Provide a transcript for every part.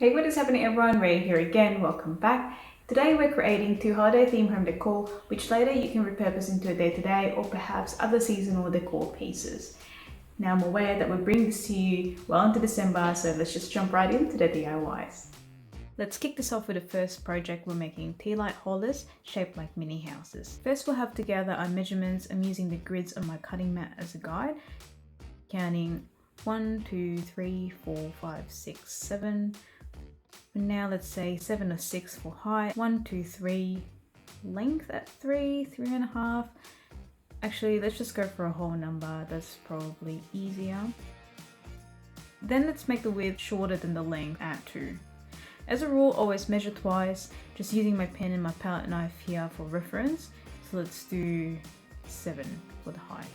Hey, what is happening everyone? Ray here again, welcome back. Today we're creating 2 holiday themed home decor, which later you can repurpose into a day-to-day or perhaps other seasonal decor pieces. Now I'm aware that we bring this to you well into December, so let's just jump right into the DIYs. Let's kick this off with the first project. We're making tea light holders shaped like mini houses. First we'll have to gather our measurements. I'm using the grids on my cutting mat as a guide, counting 1, 2, 3, 4, 5, 6, 7. Now let's say 7 or 6 for height, 1, 2, 3, length at 3, 3.5. Actually, let's just go for a whole number, that's probably easier. Then let's make the width shorter than the length at 2. As a rule, always measure twice, just using my pen and my palette knife here for reference. So let's do 7 for the height.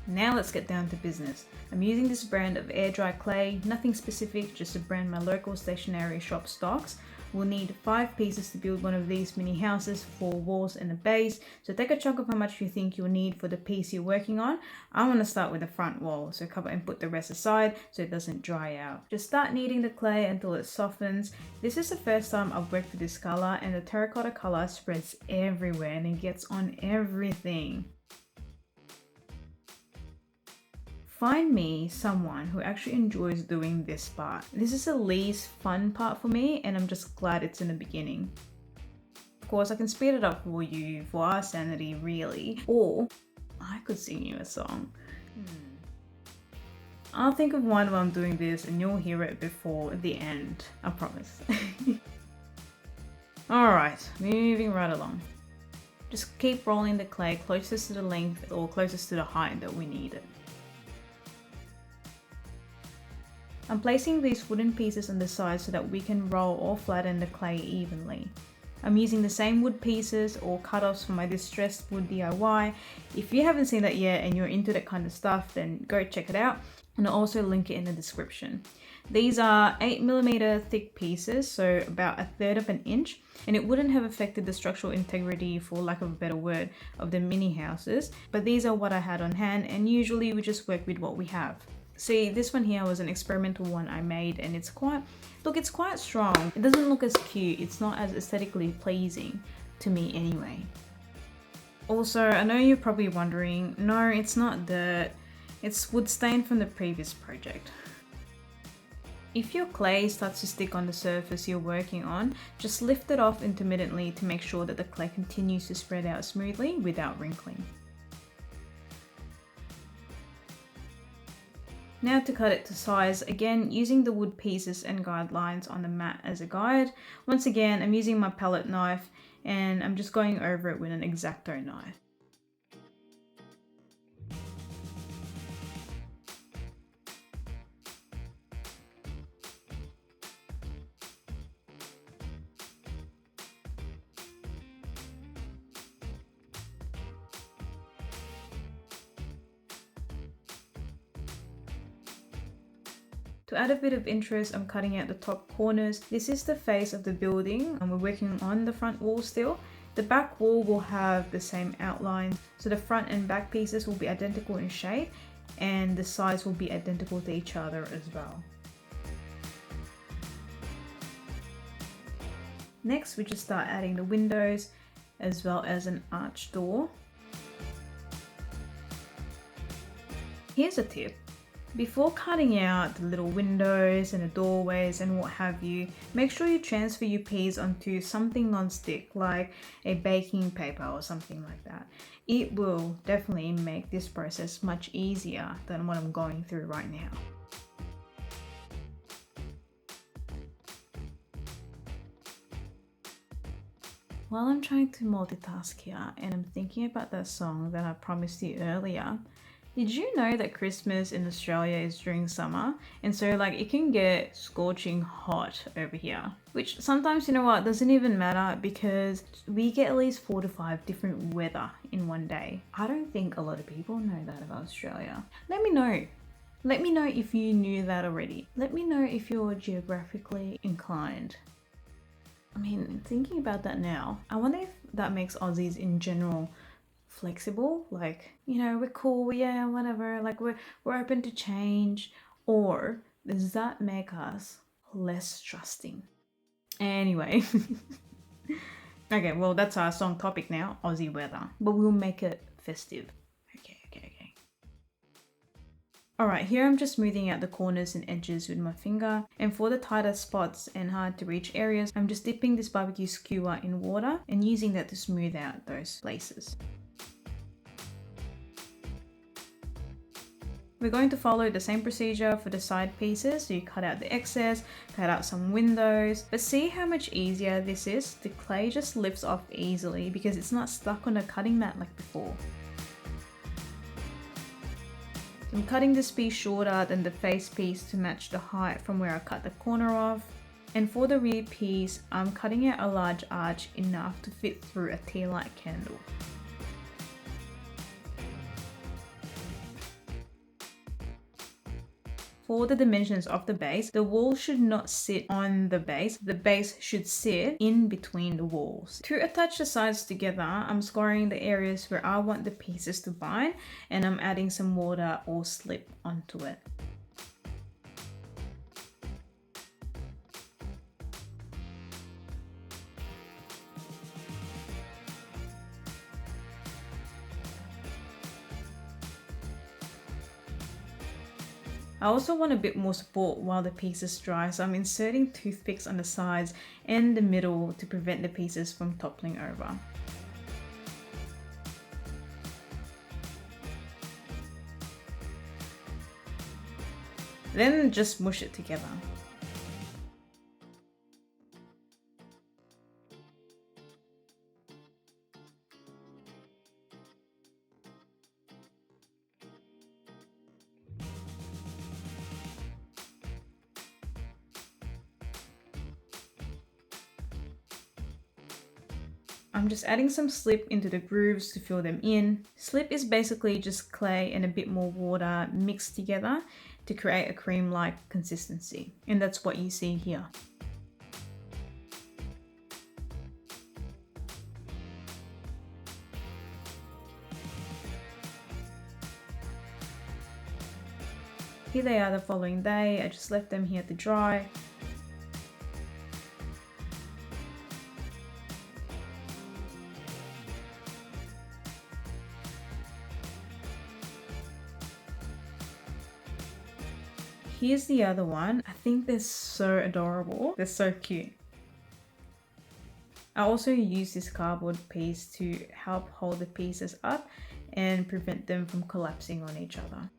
Now let's get down to business. I'm using this brand of air dry clay, nothing specific, just a brand my local stationery shop stocks. We'll need 5 pieces to build one of these mini houses, 4 walls and a base. So take a chunk of how much you think you'll need for the piece you're working on. I'm going to start with the front wall, so cover and put the rest aside so it doesn't dry out. Just start kneading the clay until it softens. This is the first time I've worked with this color, and the terracotta color spreads everywhere and it gets on everything. Find me someone who actually enjoys doing this part. This is the least fun part for me, and I'm just glad it's in the beginning. Of course, I can speed it up for you for our sanity, really, or I could sing you a song. I'll think of one while I'm doing this and you'll hear it before the end, I promise. Alright, moving right along. Just keep rolling the clay closest to the length or closest to the height that we need it. I'm placing these wooden pieces on the side so that we can roll or flatten the clay evenly. I'm using the same wood pieces or cut-offs for my distressed wood DIY. If you haven't seen that yet and you're into that kind of stuff, then go check it out, and I'll also link it in the description. These are 8mm thick pieces, so about 1/3 of an inch, and it wouldn't have affected the structural integrity, for lack of a better word, of the mini houses, but these are what I had on hand, and usually we just work with what we have. See, this one here was an experimental one I made, and it's quite strong. It doesn't look as cute, it's not as aesthetically pleasing to me anyway. Also, I know you're probably wondering, no, it's not dirt, it's wood stain from the previous project. If your clay starts to stick on the surface you're working on, just lift it off intermittently to make sure that the clay continues to spread out smoothly without wrinkling. Now to cut it to size, again using the wood pieces and guidelines on the mat as a guide. Once again, I'm using my palette knife and I'm just going over it with an X-Acto knife. To add a bit of interest, I'm cutting out the top corners. This is the face of the building, and we're working on the front wall still. The back wall will have the same outline, so the front and back pieces will be identical in shape, and the sides will be identical to each other as well. Next, we just start adding the windows as well as an arch door. Here's a tip. Before cutting out the little windows and the doorways and what have you, make sure you transfer your piece onto something non-stick like a baking paper or something like that. It will definitely make this process much easier than what I'm going through right now. While I'm trying to multitask here and I'm thinking about that song that I promised you earlier, did you know that Christmas in Australia is during summer? And so like it can get scorching hot over here. Which sometimes, you know what, doesn't even matter because we get at least 4 to 5 different weather in one day. I don't think a lot of people know that about Australia. Let me know. Let me know if you knew that already. Let me know if you're geographically inclined. I mean, thinking about that now, I wonder if that makes Aussies in general flexible, like, you know, we're cool, yeah, whatever, like we're open to change, or Does that make us less trusting? Anyway. Okay, well, that's our song topic now, Aussie weather. But we'll make it festive. Okay. Alright, here I'm just smoothing out the corners and edges with my finger. And for the tighter spots and hard to reach areas, I'm just dipping this barbecue skewer in water and using that to smooth out those places. We're going to follow the same procedure for the side pieces. So you cut out the excess, cut out some windows, but see how much easier this is? The clay just lifts off easily because it's not stuck on a cutting mat like before. I'm cutting this piece shorter than the face piece to match the height from where I cut the corner off. And for the rear piece, I'm cutting out a large arch enough to fit through a tea light candle. For the dimensions of the base, the wall should not sit on the base should sit in between the walls. To attach the sides together, I'm scoring the areas where I want the pieces to bind and I'm adding some water or slip onto it. I also want a bit more support while the pieces dry, so I'm inserting toothpicks on the sides and the middle to prevent the pieces from toppling over. Then just mush it together. I'm just adding some slip into the grooves to fill them in. Slip is basically just clay and a bit more water mixed together to create a cream-like consistency. And that's what you see here. Here they are the following day. I just left them here to dry. Here's the other one. I think they're so adorable. They're so cute. I also use this cardboard piece to help hold the pieces up and prevent them from collapsing on each other.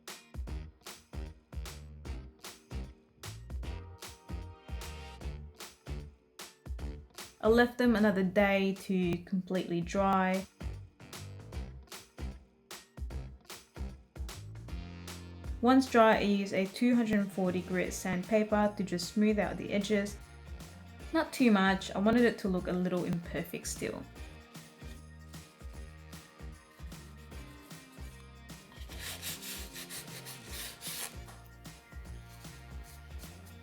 I left them another day to completely dry. Once dry, I use a 240 grit sandpaper to just smooth out the edges. Not too much, I wanted it to look a little imperfect still.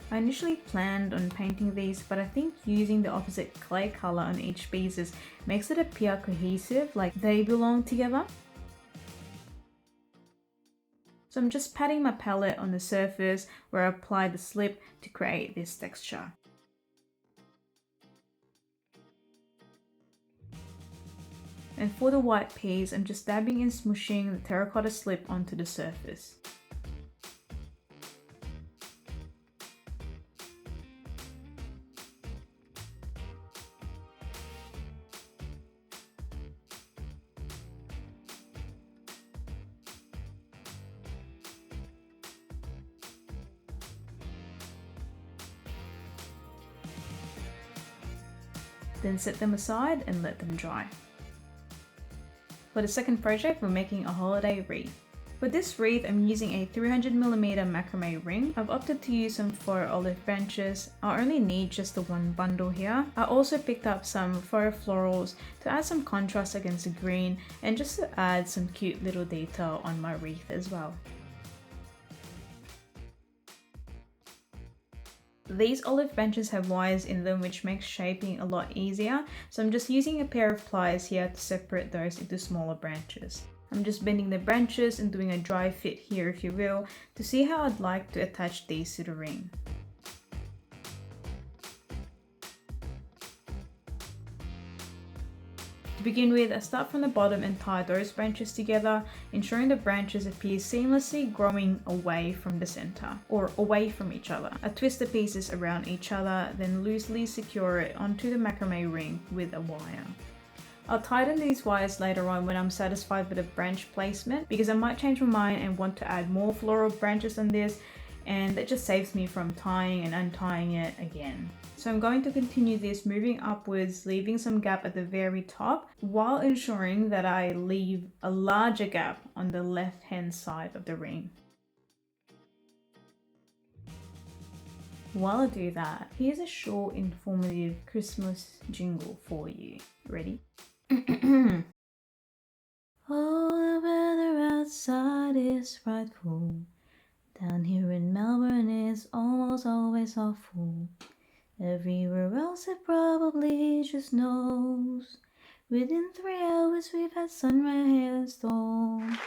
I initially planned on painting these, but I think using the opposite clay color on each pieces makes it appear cohesive, like they belong together. So I'm just patting my palette on the surface where I applied the slip to create this texture. And for the white piece, I'm just dabbing and smooshing the terracotta slip onto the surface. Then set them aside and let them dry. For the second project, we're making a holiday wreath. For this wreath, I'm using a 300mm macrame ring. I've opted to use some faux olive branches. I only need just the one bundle here. I also picked up some faux florals to add some contrast against the green and just to add some cute little detail on my wreath as well. These olive branches have wires in them which makes shaping a lot easier, so I'm just using a pair of pliers here to separate those into smaller branches. I'm just bending the branches and doing a dry fit here, if you will, to see how I'd like to attach these to the ring. To begin with, I start from the bottom and tie those branches together, ensuring the branches appear seamlessly growing away from the center, or away from each other. I twist the pieces around each other, then loosely secure it onto the macrame ring with a wire. I'll tighten these wires later on when I'm satisfied with the branch placement, because I might change my mind and want to add more floral branches on this, and that just saves me from tying and untying it again. So I'm going to continue this moving upwards, leaving some gap at the very top, while ensuring that I leave a larger gap on the left hand side of the ring. While I do that, here's a short informative Christmas jingle for you. Ready? Oh, the weather outside is frightful. Down here in Melbourne it's almost always awful. Everywhere else it probably just snows. Within 3 hours we've had sunrise, hail and storm.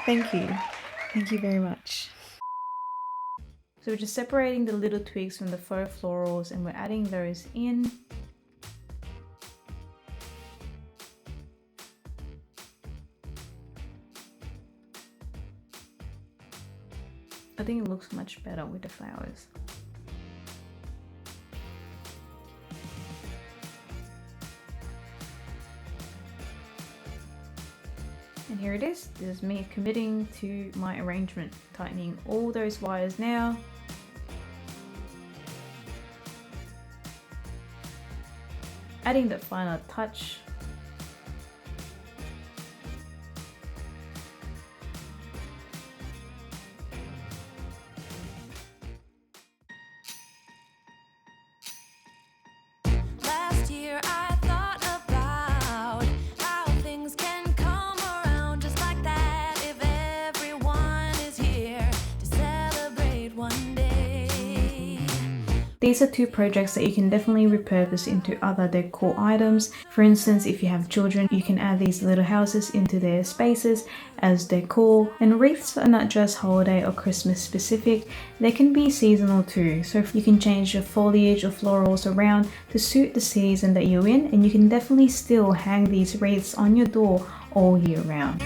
Thank you very much. So we're just separating the little twigs from the faux florals and we're adding those in. I think it looks much better with the flowers. And here it is. This is me committing to my arrangement, tightening all those wires now. Adding the final touch. These are two projects that you can definitely repurpose into other decor items. For instance, if you have children, you can add these little houses into their spaces as decor. And wreaths are not just holiday or Christmas specific, they can be seasonal too. So you can change your foliage or florals around to suit the season that you're in, and you can definitely still hang these wreaths on your door all year round.